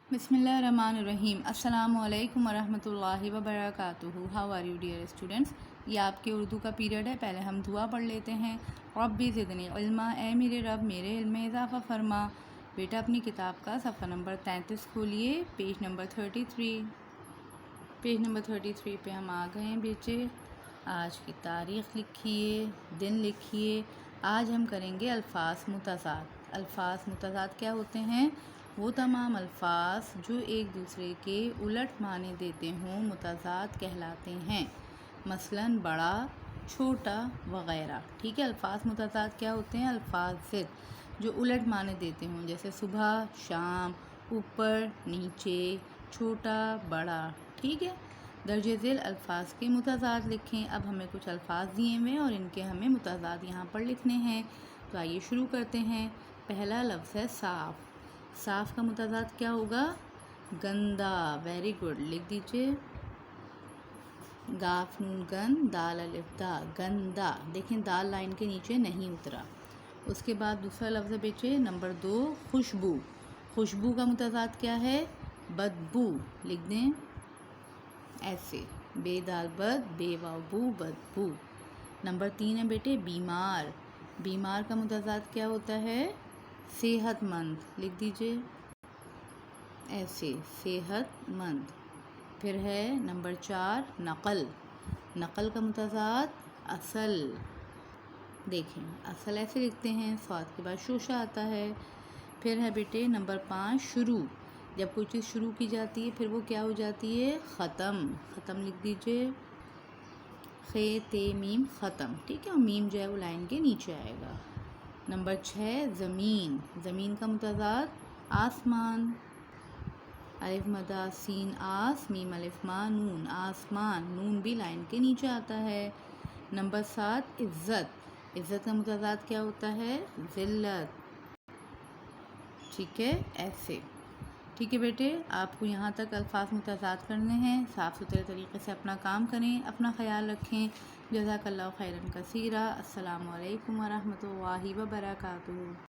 बिस्मिल्लाहिर्रहमानिर्रहीम। अस्सलामु अलैकुम वरहमतुल्लाहि वबरकातुहू। How are you dear students. ये आपके उर्दू का पीरियड है। पहले हम दुआ पढ़ लेते हैं। रब्बी ज़िदनी इल्मा, ए मेरे रब मेरे इल्म में इजाफ़ा फरमा। बेटा अपनी किताब का सफ़ा नंबर 33 खोलिए, पेज नंबर 33। पेज नंबर 33 पे हम आ गए हैं बेटे। आज की तारीख़ लिखिए, दिन लिखिए। आज हम करेंगे अल्फ़ाज़ मुतज़ाद। अल्फ़ाज़ मुतज़ाद क्या होते हैं? वो तमाम अल्फ़ाज़ जो एक दूसरे के उलट माने देते हों मुतज़ाद कहलाते हैं। मसलन बड़ा, छोटा वग़ैरह। ठीक है। अल्फ़ाज़ मुतज़ाद क्या होते हैं? अल्फ़ाज़ ज़िद जो उलट माने देते हों, जैसे सुबह शाम, ऊपर नीचे, छोटा बड़ा। ठीक है। दर्जे ज़ेल अल्फ़ाज़ के मुतज़ाद लिखें। अब हमें कुछ अल्फ़ाज़ दिए हुए हैं और इनके हमें मुतज़ाद यहाँ पर लिखने हैं। तो आइए शुरू करते हैं। पहला लफ्ज़ है साफ़। साफ़ का मुतज़ाद क्या होगा? गंदा। वेरी गुड, लिख दीजिए। गाफ नून गन दाल अलिफ दा, गंदा। देखें दाल लाइन के नीचे नहीं उतरा। उसके बाद दूसरा लफ्ज़ है बेटे नंबर 2 खुशबू। खुशबू का मुतज़ाद क्या है? बदबू। लिख दें ऐसे, बे दाल बद, बे वाव बू, बदबू। नंबर 3 है बेटे बीमार। बीमार का मुतज़ाद क्या होता है? सेहतमंद। लिख दीजिए ऐसे, सेहतमंद। फिर है नंबर 4 नक़ल। नक़ल का मुतज़ाद असल। देखें असल ऐसे लिखते हैं, स्वाद के बाद शोशा आता है। फिर है बेटे नंबर 5 शुरू। जब कोई चीज़ शुरू की जाती है फिर वो क्या हो जाती है? ख़त्म। ख़त्म लिख दीजिए खे ते मीम ख़त्म। ठीक है। और मीम जो है वो लाइन के नीचे आएगा। नंबर 6 ज़मीन। ज़मीन का मुतज़ाद आसमान। अलिफ मदा सीन आस, मीम अलिफ मा नून, आसमान। नून भी लाइन के नीचे आता है। नंबर 7 इज़्ज़त। इज़्ज़त का मुतज़ाद क्या होता है? ज़िल्लत। ठीक है ऐसे। ठीक है बेटे, आपको यहाँ तक अल्फ़ाज़ मुतज़ाद करने हैं। साफ़ सुथरे तरीक़े से अपना काम करें, अपना ख़याल रखें। जज़ाकल्लाहु खैरन कसीरा। अस्सलामु अलैकुम वरहमतुल्लाहि वबरकातुहू।